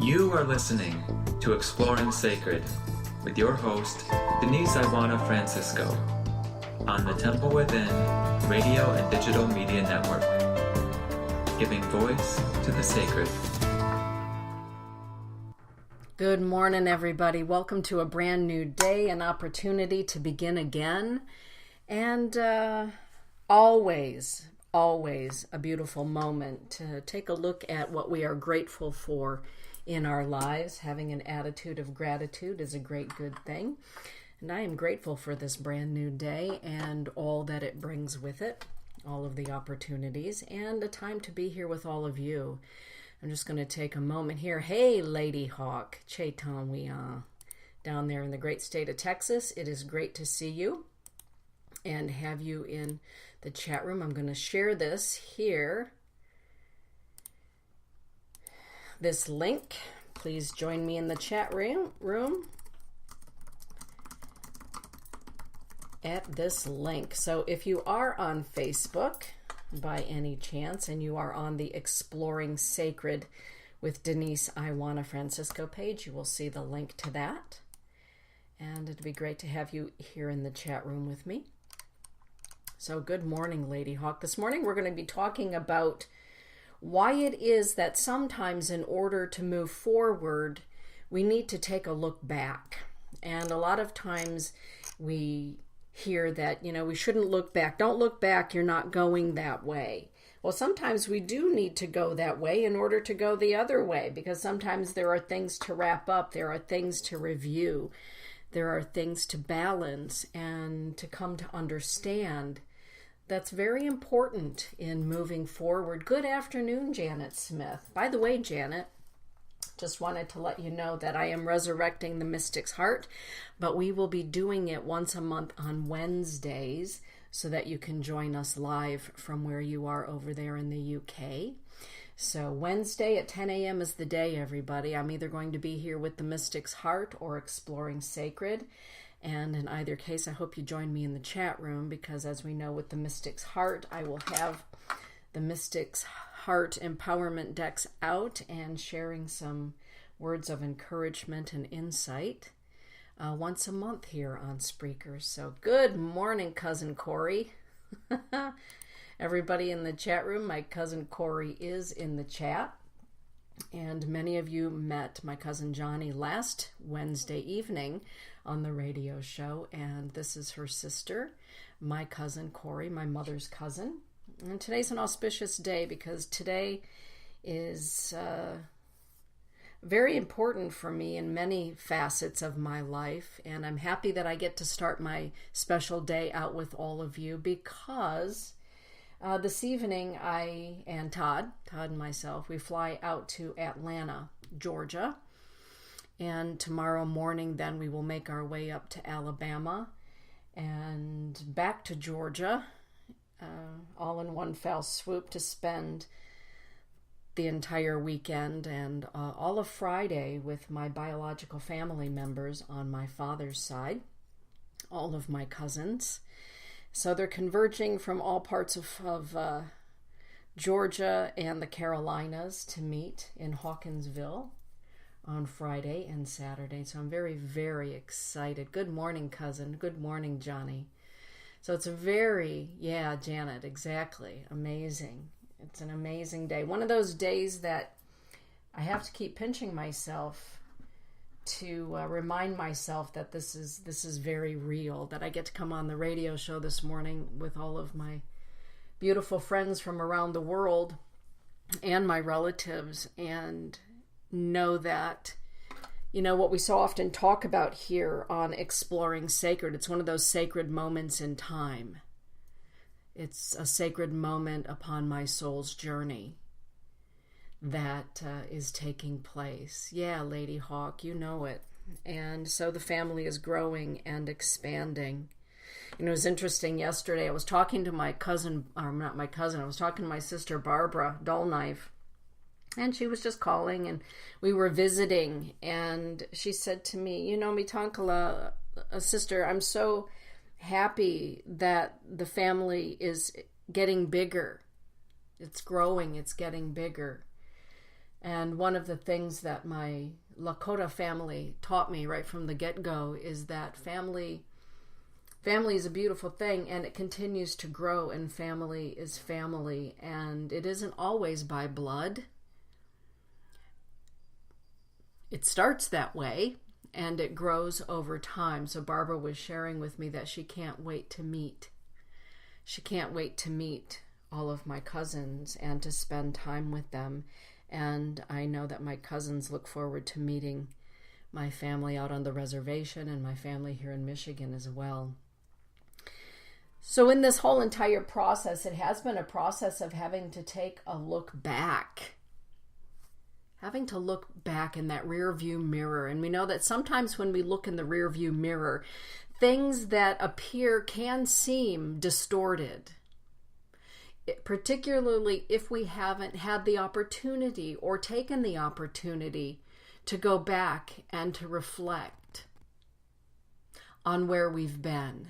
You are listening to Exploring Sacred with your host, Denise Iwana Francisco, on the Temple Within Radio and Digital Media Network, giving voice to the sacred. Good morning, everybody. Welcome to a brand new day, an opportunity to begin again, and always a beautiful moment to take a look at what we are grateful for in our lives. Having an attitude of gratitude is a great good thing, and I am grateful for this brand new day and all that it brings with it, all of the opportunities, and a time to be here with all of you. I'm just going to take a moment here. Hey, Lady Hawk, Chetan Wian, down there in the great state of Texas. It is great to see you and have you in the chat room. I'm going to share this here, this link. Please join me in the chat room at this link. So if you are on Facebook by any chance, and you are on the Exploring Sacred with Denise Iwana Francisco page, you will see the link to that. And it'd be great to have you here in the chat room with me. So good morning, Lady Hawk. This morning we're going to be talking about why it is that sometimes in order to move forward, we need to take a look back. And a lot of times we hear that, we shouldn't look back. Don't look back, you're not going that way. Well, sometimes we do need to go that way in order to go the other way, because sometimes there are things to wrap up, there are things to review, there are things to balance and to come to understand. That's very important in moving forward. Good afternoon, Janet Smith. By the way, Janet, just wanted to let you know that I am resurrecting the Mystic's Heart, but we will be doing it once a month on Wednesdays so that you can join us live from where you are over there in the UK. So Wednesday at 10 a.m. is the day, everybody. I'm either going to be here with the Mystic's Heart or Exploring Sacred. And in either case, I hope you join me in the chat room, because as we know with the Mystic's Heart, I will have the Mystic's Heart Empowerment decks out and sharing some words of encouragement and insight once a month here on Spreaker. So good morning, Cousin Corey. Everybody in the chat room, my cousin Corey is in the chat. And many of you met my cousin Johnny last Wednesday evening on the radio show. And this is her sister, my cousin Corey, my mother's cousin. And today's an auspicious day because today is very important for me in many facets of my life. And I'm happy that I get to start my special day out with all of you, because this evening I and Todd and myself, we fly out to Atlanta, Georgia. And tomorrow morning then we will make our way up to Alabama and back to Georgia, all in one fell swoop, to spend the entire weekend and all of Friday with my biological family members on my father's side, all of my cousins. So they're converging from all parts of Georgia and the Carolinas to meet in Hawkinsville on Friday and Saturday. So I'm very, very excited. Good morning, cousin. Good morning, Johnny. So it's Janet, exactly. Amazing. It's an amazing day. One of those days that I have to keep pinching myself to remind myself that this is very real, that I get to come on the radio show this morning with all of my beautiful friends from around the world and my relatives, and know that, what we so often talk about here on Exploring Sacred, it's one of those sacred moments in time. It's a sacred moment upon my soul's journey that is taking place. Yeah, Lady Hawk, you know it. And so the family is growing and expanding. It was interesting yesterday. I was talking to my cousin, or not my cousin, I was talking to my sister Barbara Dullknife, and she was just calling, and we were visiting, and she said to me, Mitankala, sister, I'm so happy that the family is getting bigger. It's growing, it's getting bigger. And one of the things that my Lakota family taught me right from the get-go is that family is a beautiful thing, and it continues to grow, and family is family, and it isn't always by blood. It starts that way, and it grows over time. So Barbara was sharing with me that she can't wait to meet. She can't wait to meet all of my cousins and to spend time with them. And I know that my cousins look forward to meeting my family out on the reservation and my family here in Michigan as well. So in this whole entire process, it has been a process of having to take a look back. Having to look back in that rear view mirror. And we know that sometimes when we look in the rear view mirror, things that appear can seem distorted. Particularly if we haven't had the opportunity or taken the opportunity to go back and to reflect on where we've been,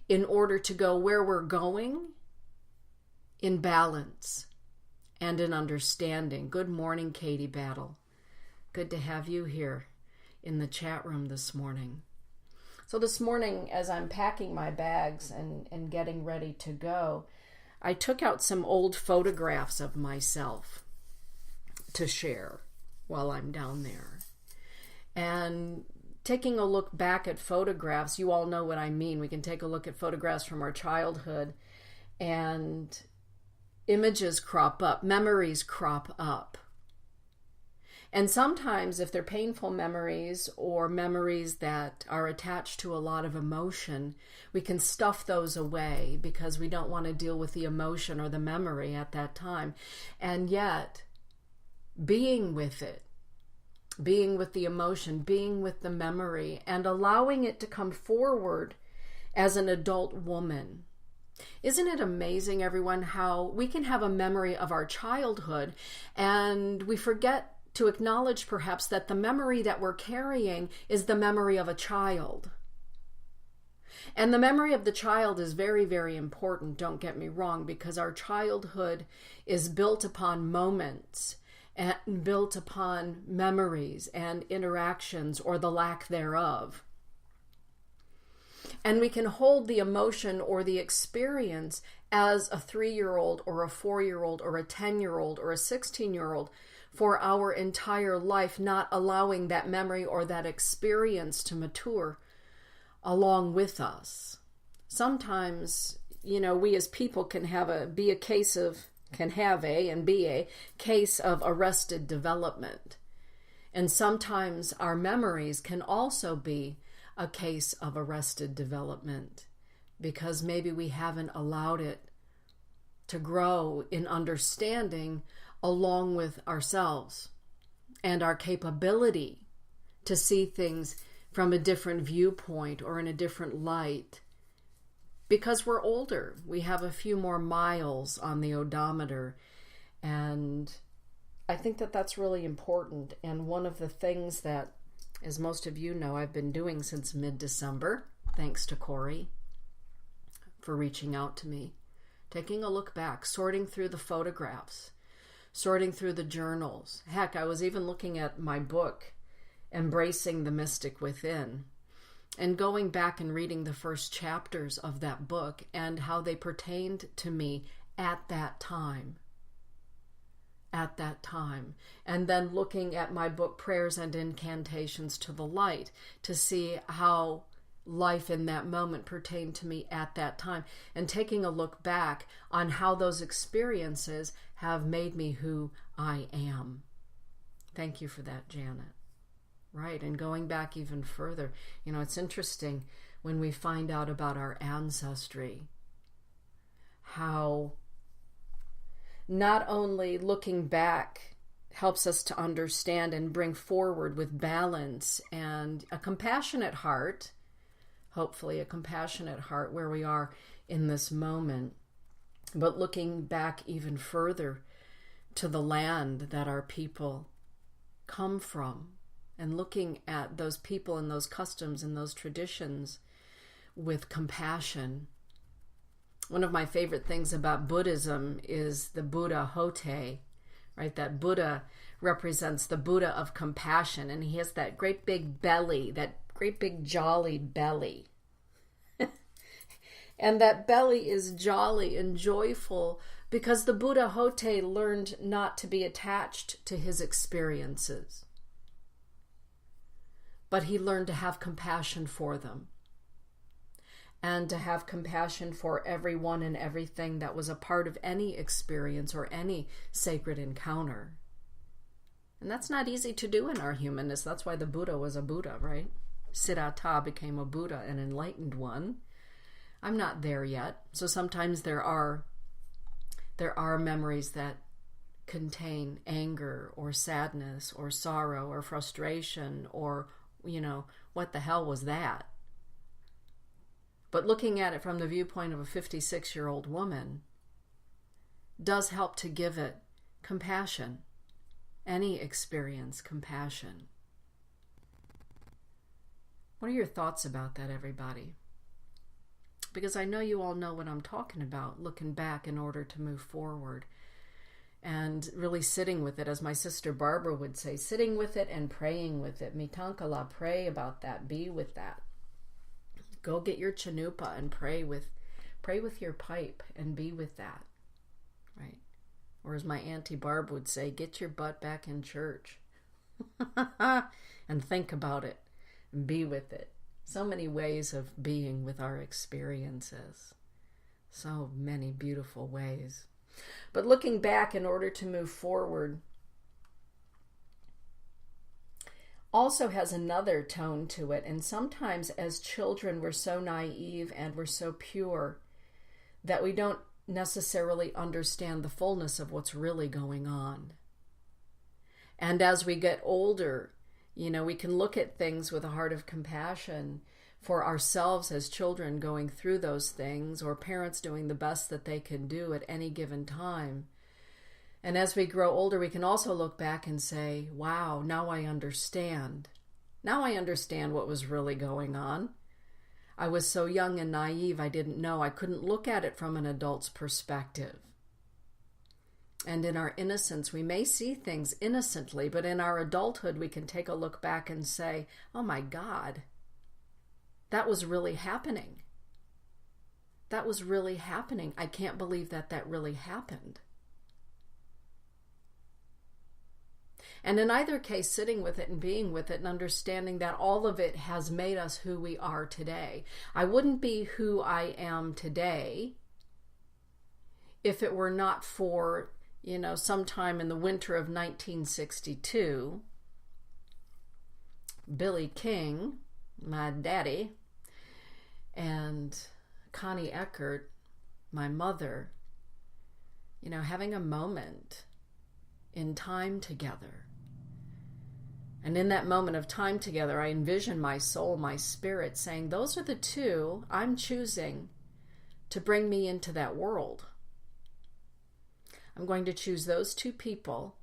in order to go where we're going in balance and in understanding. Good morning, Katie Battle. Good to have you here in the chat room this morning. So this morning, as I'm packing my bags and getting ready to go, I took out some old photographs of myself to share while I'm down there. And taking a look back at photographs, you all know what I mean. We can take a look at photographs from our childhood, and images crop up, memories crop up. And sometimes if they're painful memories or memories that are attached to a lot of emotion, we can stuff those away because we don't want to deal with the emotion or the memory at that time. And yet, being with it, being with the emotion, being with the memory, and allowing it to come forward as an adult woman. Isn't it amazing, everyone, how we can have a memory of our childhood and we forget to acknowledge perhaps that the memory that we're carrying is the memory of a child. And the memory of the child is very, very important, don't get me wrong, because our childhood is built upon moments and built upon memories and interactions or the lack thereof. And we can hold the emotion or the experience as a 3-year-old or a 4-year-old or a 10-year-old or a 16-year-old for our entire life, not allowing that memory or that experience to mature along with us. Sometimes, we as people can have a case of arrested development. And sometimes our memories can also be a case of arrested development because maybe we haven't allowed it to grow in understanding along with ourselves and our capability to see things from a different viewpoint or in a different light. Because we're older, we have a few more miles on the odometer, and I think that that's really important. And one of the things that, as most of you know, I've been doing since mid-December, thanks to Corey for reaching out to me, taking a look back, sorting through the photographs, sorting through the journals. Heck, I was even looking at my book, Embracing the Mystic Within, and going back and reading the first chapters of that book and how they pertained to me at that time. And then looking at my book, Prayers and Incantations to the Light, to see how life in that moment pertained to me at that time, and taking a look back on how those experiences have made me who I am. Thank you for that, Janet. Right, and going back even further, it's interesting when we find out about our ancestry, how not only looking back helps us to understand and bring forward with balance and a compassionate heart, hopefully a compassionate heart where we are in this moment, but looking back even further to the land that our people come from and looking at those people and those customs and those traditions with compassion. One of my favorite things about Buddhism is the Buddha Hote, right? That Buddha represents the Buddha of compassion, and he has that great big belly, that great big jolly belly. And that belly is jolly and joyful because the Buddha Hote learned not to be attached to his experiences, but he learned to have compassion for them and to have compassion for everyone and everything that was a part of any experience or any sacred encounter. And that's not easy to do in our humanness. That's why the Buddha was a Buddha, right? Siddhartha became a Buddha, an enlightened one. I'm not there yet. So sometimes there are memories that contain anger or sadness or sorrow or frustration or, what the hell was that? But looking at it from the viewpoint of a 56-year-old woman does help to give it compassion. Any experience, compassion. What are your thoughts about that, everybody? Because I know you all know what I'm talking about, looking back in order to move forward and really sitting with it, as my sister Barbara would say, sitting with it and praying with it. Mitankala, pray about that, be with that. Go get your chanupa and pray with your pipe and be with that, right? Or as my Auntie Barb would say, get your butt back in church and think about it and be with it. So many ways of being with our experiences. So many beautiful ways. But looking back in order to move forward also has another tone to it. And sometimes as children, we're so naive and we're so pure that we don't necessarily understand the fullness of what's really going on. And as we get older, we can look at things with a heart of compassion for ourselves as children going through those things, or parents doing the best that they can do at any given time. And as we grow older, we can also look back and say, wow, now I understand. Now I understand what was really going on. I was so young and naive, I didn't know. I couldn't look at it from an adult's perspective. And in our innocence, we may see things innocently, but in our adulthood, we can take a look back and say, oh my God, that was really happening. That was really happening. I can't believe that really happened. And in either case, sitting with it and being with it and understanding that all of it has made us who we are today. I wouldn't be who I am today if it were not for, sometime in the winter of 1962, Billy King, my daddy, and Connie Eckert, my mother, having a moment in time together. And in that moment of time together, I envision my soul, my spirit saying, those are the two I'm choosing to bring me into that world. I'm going to choose those two people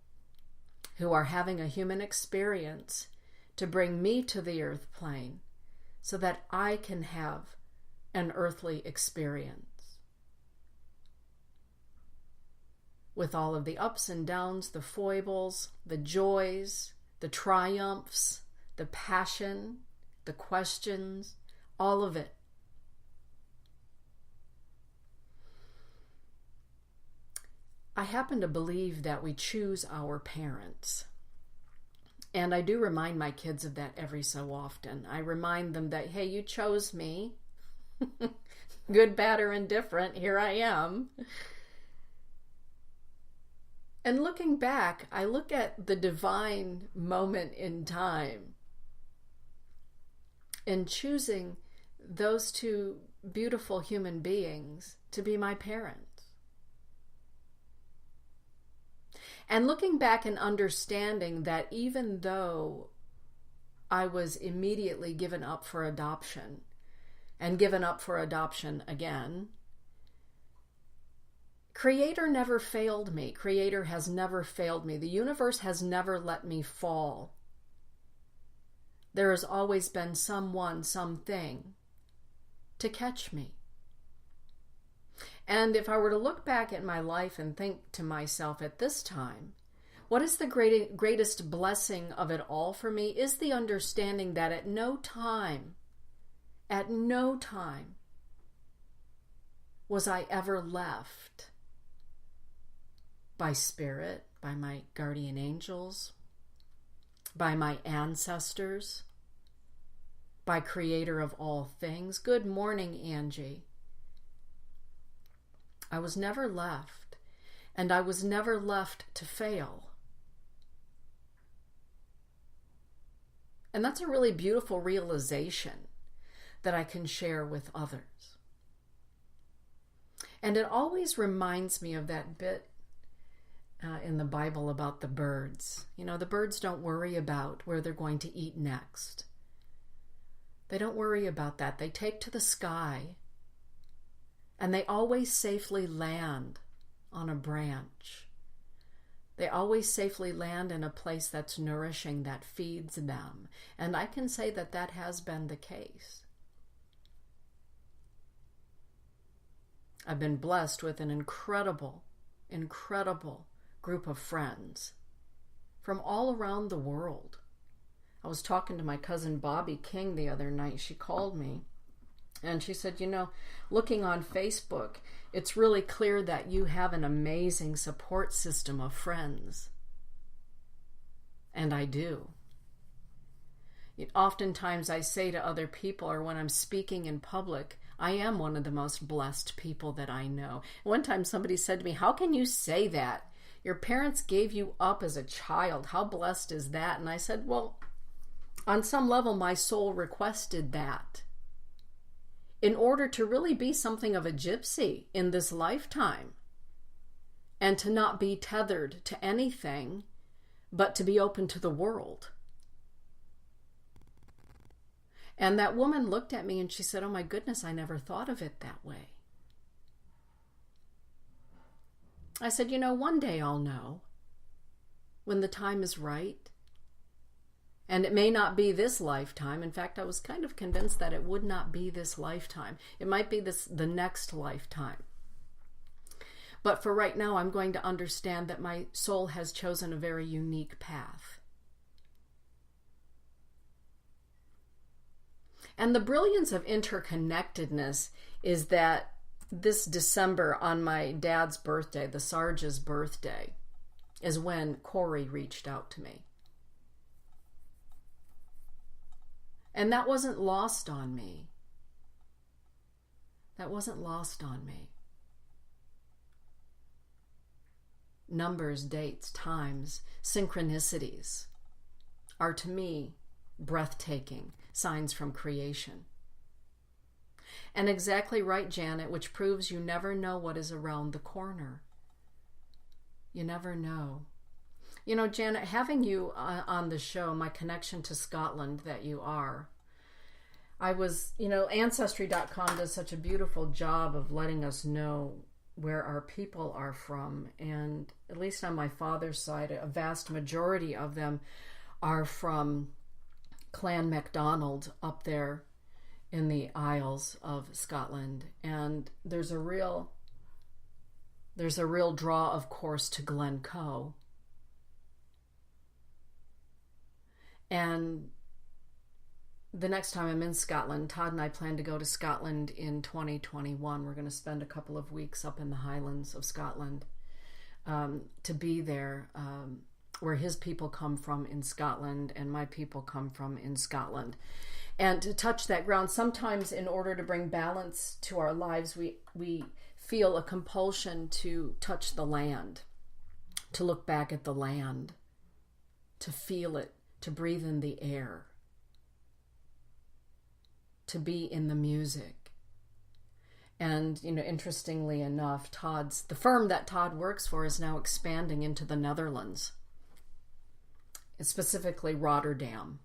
who are having a human experience to bring me to the earth plane so that I can have an earthly experience. With all of the ups and downs, the foibles, the joys, the triumphs, the passion, the questions, all of it. I happen to believe that we choose our parents. And I do remind my kids of that every so often. I remind them that, hey, you chose me. Good, bad, or indifferent, here I am. And looking back, I look at the divine moment in time in choosing those two beautiful human beings to be my parents. And looking back and understanding that even though I was immediately given up for adoption and given up for adoption again, Creator never failed me. Creator has never failed me. The universe has never let me fall. There has always been someone, something to catch me. And if I were to look back at my life and think to myself at this time, What is the greatest blessing of it all for me is the understanding that at no time was I ever left by spirit, by my guardian angels, by my ancestors, by Creator of all things. Good morning, Angie. I was never left, and I was never left to fail. And that's a really beautiful realization that I can share with others. And it always reminds me of that bit in the Bible about the birds. You know, the birds don't worry about where they're going to eat next. They don't worry about that. They take to the sky, and they always safely land on a branch. They always safely land in a place that's nourishing, that feeds them. And I can say that that has been the case. I've been blessed with an incredible group of friends from all around the world. I was talking to my cousin Bobby King the other night. She called me and she said, you know, looking on Facebook, it's really clear that you have an amazing support system of friends. And I do. Oftentimes I say to other people, or when I'm speaking in public, I am one of the most blessed people that I know. One time somebody said to me, how can you say that? Your parents gave you up as a child. How blessed is that? And I said, well, on some level, my soul requested that in order to really be something of a gypsy in this lifetime and to not be tethered to anything, but to be open to the world. And that woman looked at me and she said, oh my goodness, I never thought of it that way. I said, you know, one day I'll know when the time is right. And it may not be this lifetime. In fact, I was kind of convinced that it would not be this lifetime. It might be the next lifetime. But for right now, I'm going to understand that my soul has chosen a very unique path. And the brilliance of interconnectedness is that this December, on my dad's birthday, the Sarge's birthday, is when Corey reached out to me. And that wasn't lost on me. That wasn't lost on me. Numbers, dates, times, synchronicities are to me breathtaking signs from creation. And exactly right, Janet, which proves you never know what is around the corner. You never know. You know, Janet, having you on the show, my connection to Scotland that you are, I was, you know, Ancestry.com does such a beautiful job of letting us know where our people are from. And at least on my father's side, a vast majority of them are from Clan MacDonald up there in the Isles of Scotland. And there's a real draw, of course, to Glencoe. And the next time I'm in Scotland, Todd and I plan to go to Scotland in 2021. We're going to spend a couple of weeks up in the Highlands of Scotland to be there, where his people come from in Scotland and my people come from in Scotland. And to touch that ground, sometimes in order to bring balance to our lives, we feel a compulsion to touch the land, to look back at the land, to feel it, to breathe in the air, to be in the music. And, you know, interestingly enough, the firm that Todd works for is now expanding into the Netherlands, specifically Rotterdam,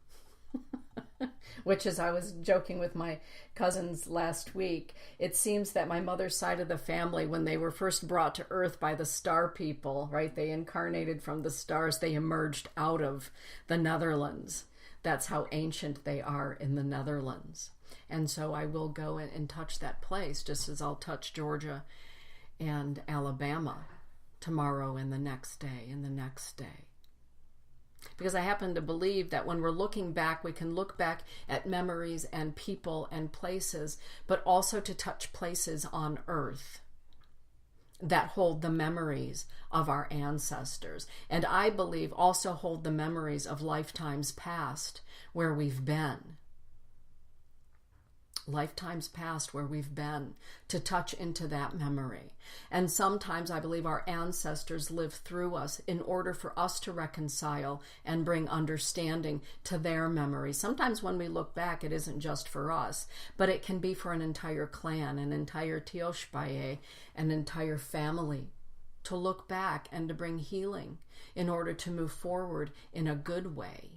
which, as I was joking with my cousins last week, it seems that my mother's side of the family, when they were first brought to Earth by the star people, right, they incarnated from the stars, they emerged out of the Netherlands. That's how ancient they are in the Netherlands. And so I will go and touch that place, just as I'll touch Georgia and Alabama tomorrow and the next day and the next day. because I happen to believe that when we're looking back, we can look back at memories and people and places, but also to touch places on earth that hold the memories of our ancestors. And I believe also hold the memories of lifetimes past where we've been. Lifetimes past where we've been, to touch into that memory. And sometimes I believe our ancestors live through us in order for us to reconcile and bring understanding to their memory. Sometimes when we look back, it isn't just for us, but it can be for an entire clan, an entire Teoshpaye, an entire family, to look back and to bring healing in order to move forward in a good way.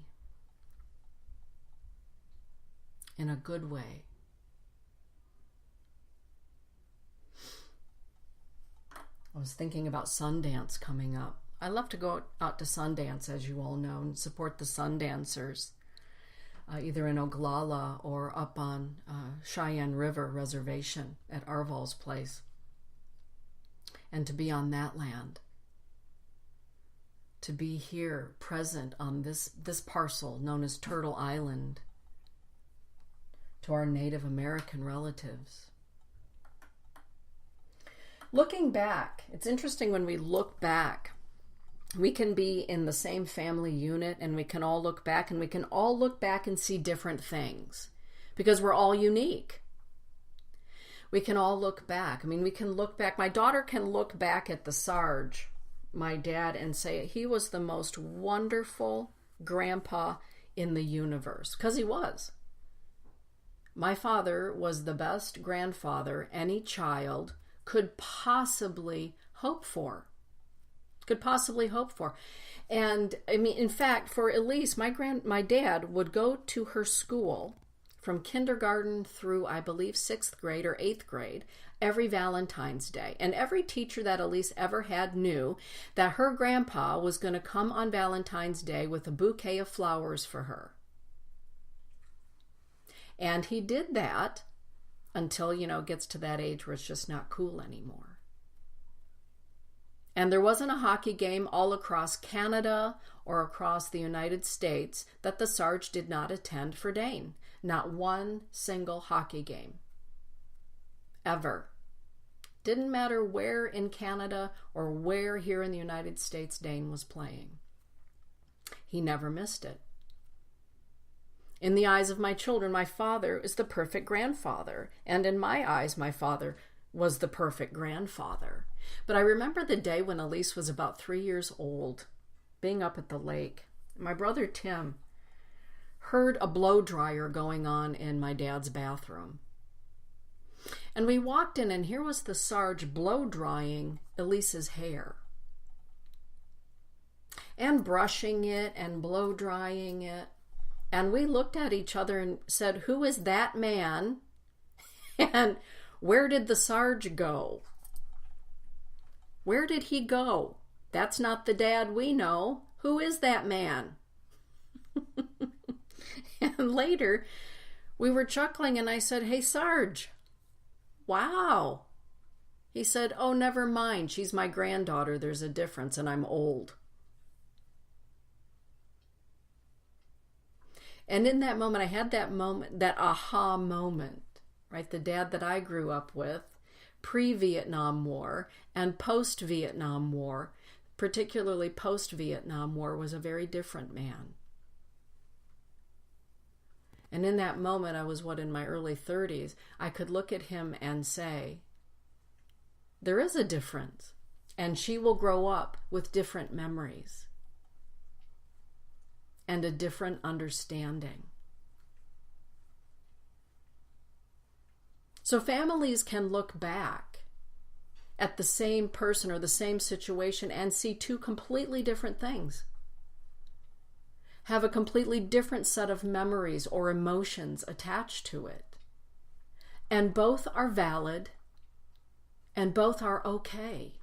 In a good way. I was thinking about Sundance coming up. I love to go out to Sundance, as you all know, and support the Sundancers, either in Oglala or up on Cheyenne River Reservation at Arval's place, and to be on that land, to be here present on this parcel known as Turtle Island, to our Native American relatives. Looking back, it's interesting when we look back, we can be in the same family unit and we can all look back and see different things because we're all unique. We can all look back. I mean, we can look back. My daughter can look back at the Sarge, my dad, and say he was the most wonderful grandpa in the universe, because he was. My father was the best grandfather any child could possibly hope for. And I mean, in fact, for Elise, my dad would go to her school from kindergarten through, I believe, 6th grade or 8th grade every Valentine's Day. And every teacher that Elise ever had knew that her grandpa was going to come on Valentine's Day with a bouquet of flowers for her. And he did that until, gets to that age where it's just not cool anymore. And there wasn't a hockey game all across Canada or across the United States that the Sarge did not attend for Dane. Not one single hockey game. Ever. Didn't matter where in Canada or where here in the United States Dane was playing. He never missed it. In the eyes of my children, my father is the perfect grandfather. And in my eyes, my father was the perfect grandfather. But I remember the day when Elise was about 3 years old, being up at the lake. My brother Tim heard a blow dryer going on in my dad's bathroom. And we walked in, and here was the Sarge blow drying Elise's hair. And brushing it and blow drying it. And we looked at each other and said, "Who is that man? And where did the Sarge go? Where did he go? That's not the dad we know. Who is that man?" And later, we were chuckling and I said, "Hey, Sarge, wow." He said, "Oh, never mind. She's my granddaughter. There's a difference and I'm old." And in that moment, I had that moment, that aha moment, right? The dad that I grew up with, pre-Vietnam War and post-Vietnam War, particularly post-Vietnam War, was a very different man. And in that moment, I was, in my early 30s, I could look at him and say, there is a difference. And she will grow up with different memories and a different understanding. So families can look back at the same person or the same situation and see two completely different things. Have a completely different set of memories or emotions attached to it. And both are valid and both are okay.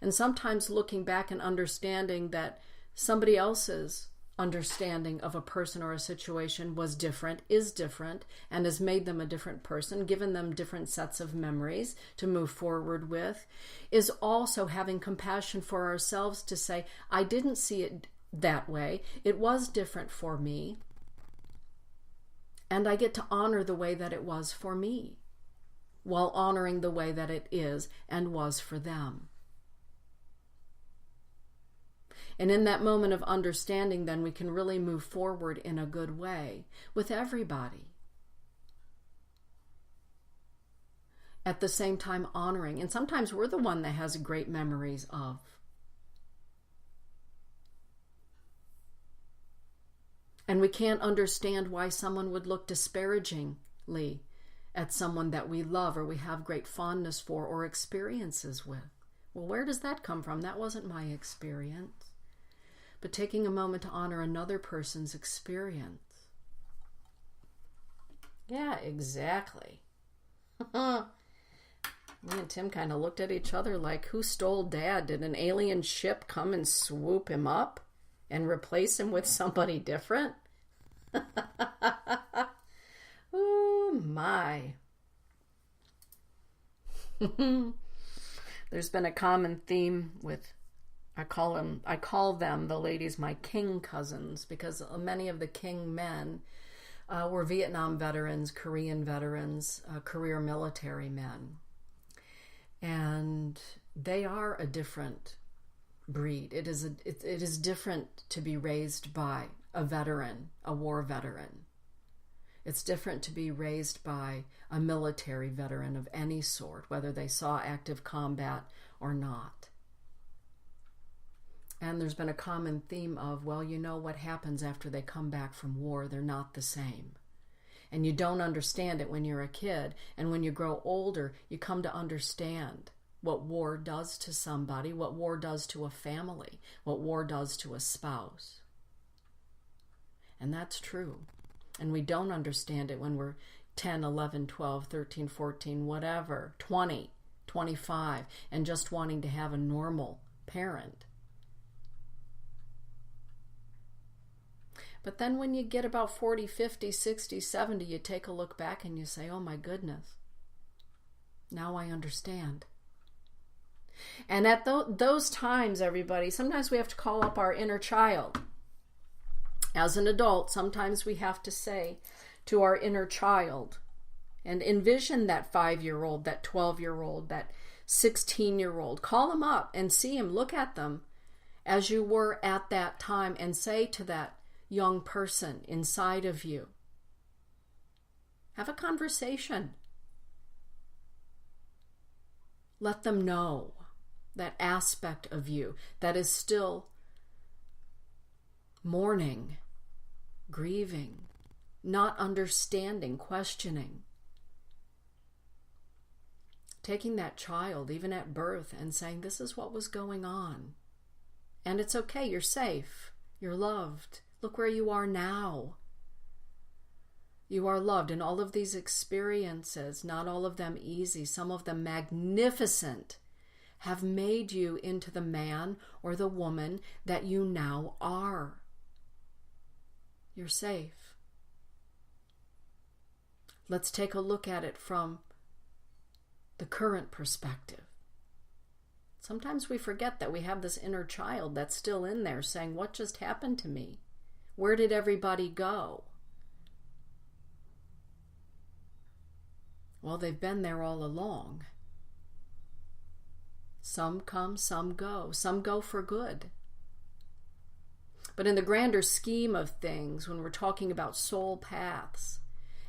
And sometimes looking back and understanding that somebody else's understanding of a person or a situation was different, is different, and has made them a different person, given them different sets of memories to move forward with, is also having compassion for ourselves to say, I didn't see it that way. It was different for me. And I get to honor the way that it was for me, while honoring the way that it is and was for them. And in that moment of understanding, then we can really move forward in a good way with everybody. At the same time honoring. And sometimes we're the one that has great memories of. And we can't understand why someone would look disparagingly at someone that we love or we have great fondness for or experiences with. Well, where does that come from? That wasn't my experience. But taking a moment to honor another person's experience. Yeah, exactly. Me and Tim kind of looked at each other like, who stole Dad? Did an alien ship come and swoop him up and replace him with somebody different? Oh my. There's been a common theme with, I call them, the ladies, my king cousins, because many of the king men were Vietnam veterans, Korean veterans, career military men. And they are a different breed. It is different to be raised by a veteran, a war veteran. It's different to be raised by a military veteran of any sort, whether they saw active combat or not. And there's been a common theme of, well, you know what happens after they come back from war. They're not the same. And you don't understand it when you're a kid. And when you grow older, you come to understand what war does to somebody, what war does to a family, what war does to a spouse. And that's true. And we don't understand it when we're 10, 11, 12, 13, 14, whatever, 20, 25, and just wanting to have a normal parent. But then when you get about 40, 50, 60, 70, you take a look back and you say, oh my goodness, now I understand. And at those times, everybody, sometimes we have to call up our inner child. As an adult, sometimes we have to say to our inner child and envision that 5-year-old, that 12-year-old, that 16-year-old. Call them up and see him, look at them as you were at that time and say to that young person inside of you, have a conversation. Let them know that aspect of you that is still mourning, grieving, not understanding, questioning. Taking that child, even at birth, and saying, this is what was going on. And it's okay, you're safe, you're loved. Look where you are now. You are loved. And all of these experiences, not all of them easy, some of them magnificent, have made you into the man or the woman that you now are. You're safe. Let's take a look at it from the current perspective. Sometimes we forget that we have this inner child that's still in there saying, what just happened to me? Where did everybody go? Well, they've been there all along. Some come, some go for good. But in the grander scheme of things, when we're talking about soul paths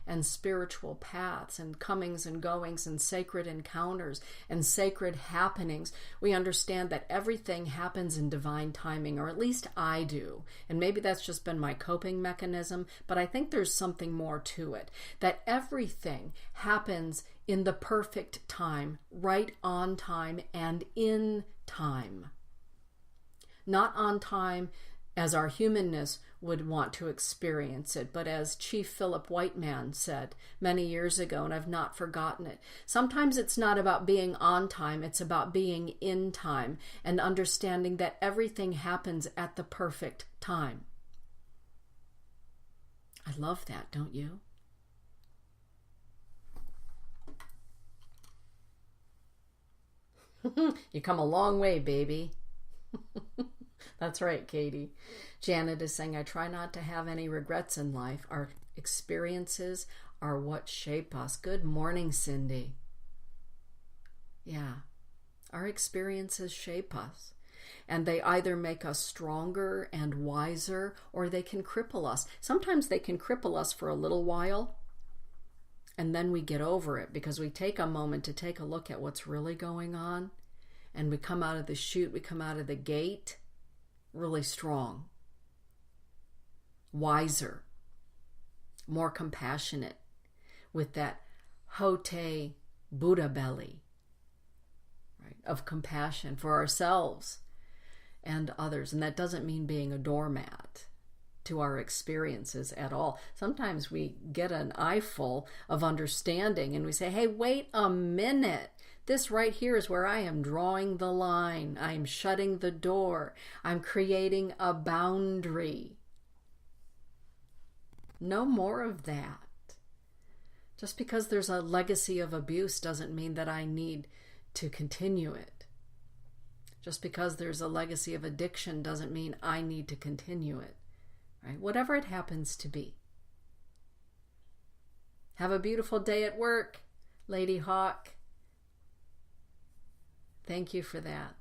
and spiritual paths and comings and goings and sacred encounters and sacred happenings, we understand that everything happens in divine timing, or at least I do. And maybe that's just been my coping mechanism, but I think there's something more to it. That everything happens in the perfect time, right on time and in time. Not on time as our humanness would want to experience it, but as Chief Philip Whiteman said many years ago, and I've not forgotten it, sometimes it's not about being on time, it's about being in time and understanding that everything happens at the perfect time. I love that, don't you? You come a long way, baby. That's right, Katie. Janet is saying, I try not to have any regrets in life. Our experiences are what shape us. Good morning, Cindy. Yeah, our experiences shape us. And they either make us stronger and wiser, or they can cripple us. Sometimes they can cripple us for a little while, and then we get over it because we take a moment to take a look at what's really going on, and we come out of the chute, we come out of the gate really strong, wiser, more compassionate, with that Hote Buddha belly, right, of compassion for ourselves and others. And that doesn't mean being a doormat to our experiences at all. Sometimes we get an eyeful of understanding and we say, hey, wait a minute. This right here is where I am drawing the line. I'm shutting the door. I'm creating a boundary. No more of that. Just because there's a legacy of abuse doesn't mean that I need to continue it. Just because there's a legacy of addiction doesn't mean I need to continue it. Right? Whatever it happens to be. Have a beautiful day at work, Lady Hawk. Thank you for that.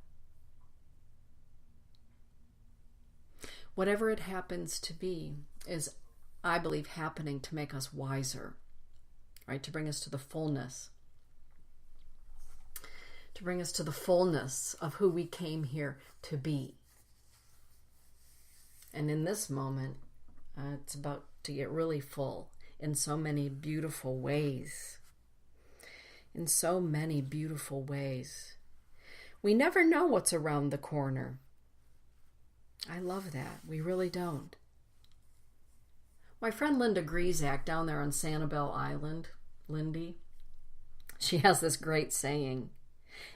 Whatever it happens to be is, I believe, happening to make us wiser, right? To bring us to the fullness. To bring us to the fullness of who we came here to be. And in this moment, it's about to get really full in so many beautiful ways. In so many beautiful ways. We never know what's around the corner. I love that. We really don't. My friend Linda Griezak down there on Sanibel Island, Lindy, she has this great saying,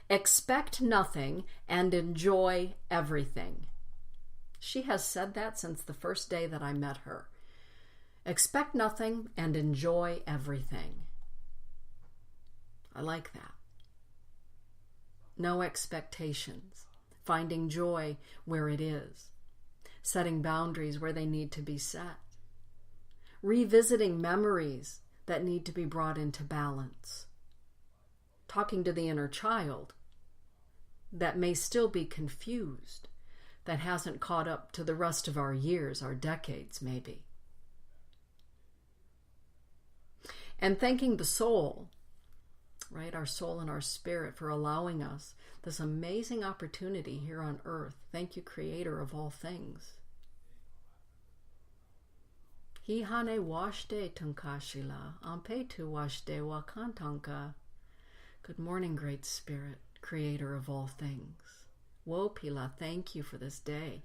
expect nothing and enjoy everything. She has said that since the first day that I met her. Expect nothing and enjoy everything. I like that. No expectations. Finding joy where it is. Setting boundaries where they need to be set. Revisiting memories that need to be brought into balance. Talking to the inner child that may still be confused, that hasn't caught up to the rest of our years, our decades maybe. And thanking the soul, right, our soul and our spirit, for allowing us this amazing opportunity here on earth. Thank you, Creator of all things. Hi hane washde tunkashila, ampe tu washde wakantanka. Good morning, Great Spirit, Creator of all things. Wopila, thank you for this day.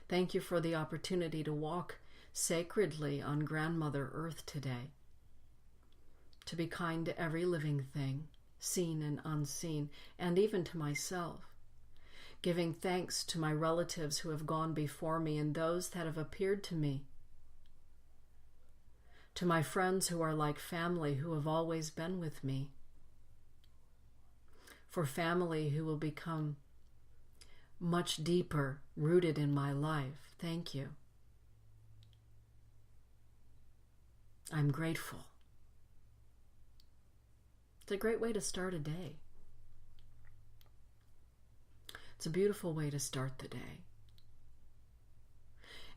Thank you for the opportunity to walk sacredly on Grandmother Earth today. To be kind to every living thing, seen and unseen, and even to myself. Giving thanks to my relatives who have gone before me and those that have appeared to me. To my friends who are like family, who have always been with me. For family who will become much deeper rooted in my life. Thank you. I'm grateful. It's a great way to start a day. It's a beautiful way to start the day.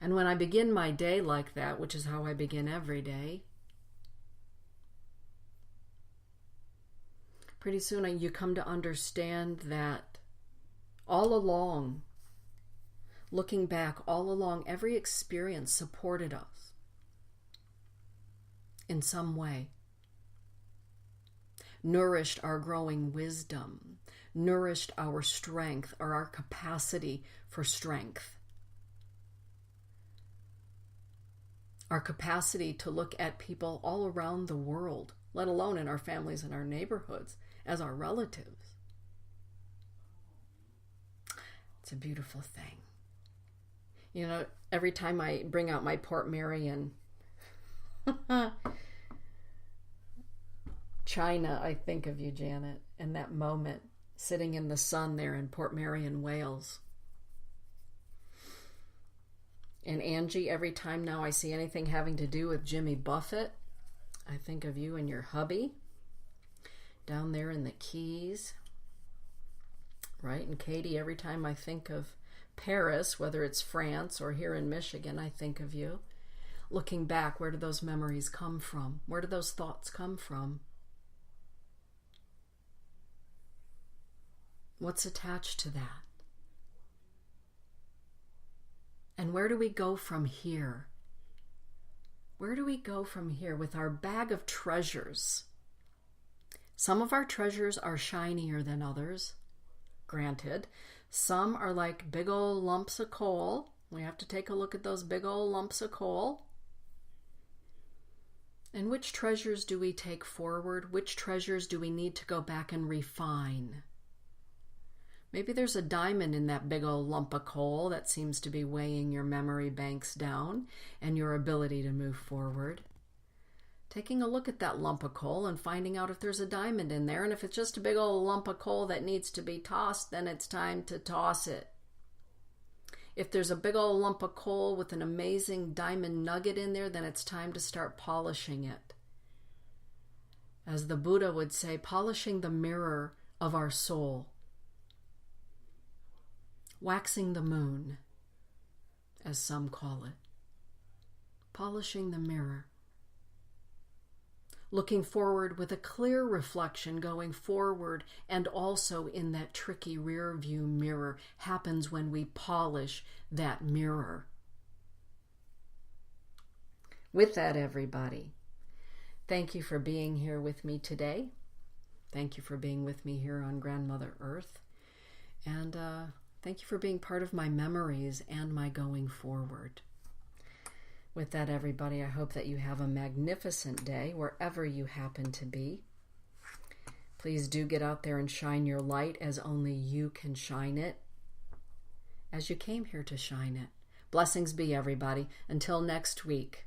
And when I begin my day like that, which is how I begin every day, pretty soon you come to understand that all along, looking back, all along, every experience supported us in some way. Nourished our growing wisdom, nourished our strength or our capacity for strength. Our capacity to look at people all around the world, let alone in our families and our neighborhoods, as our relatives. It's a beautiful thing. You know, every time I bring out my Port Marion China, I think of you, Janet, and that moment sitting in the sun there in Portmeirion, Wales. And Angie, every time now I see anything having to do with Jimmy Buffett, I think of you and your hubby down there in the Keys. Right? And Katie, every time I think of Paris, whether it's France or here in Michigan, I think of you. Looking back, where do those memories come from? Where do those thoughts come from? What's attached to that? And where do we go from here? Where do we go from here with our bag of treasures? Some of our treasures are shinier than others, granted. Some are like big old lumps of coal. We have to take a look at those big old lumps of coal. And which treasures do we take forward? Which treasures do we need to go back and refine? Maybe there's a diamond in that big old lump of coal that seems to be weighing your memory banks down and your ability to move forward. Taking a look at that lump of coal and finding out if there's a diamond in there. And if it's just a big old lump of coal that needs to be tossed, then it's time to toss it. If there's a big old lump of coal with an amazing diamond nugget in there, then it's time to start polishing it. As the Buddha would say, polishing the mirror of our soul. Waxing the moon, as some call it. Polishing the mirror. Looking forward with a clear reflection going forward, and also in that tricky rear view mirror happens when we polish that mirror. With that, everybody, thank you for being here with me today. Thank you for being with me here on Grandmother Earth. And thank you for being part of my memories and my going forward. With that, everybody, I hope that you have a magnificent day wherever you happen to be. Please do get out there and shine your light as only you can shine it, as you came here to shine it. Blessings be, everybody. Until next week.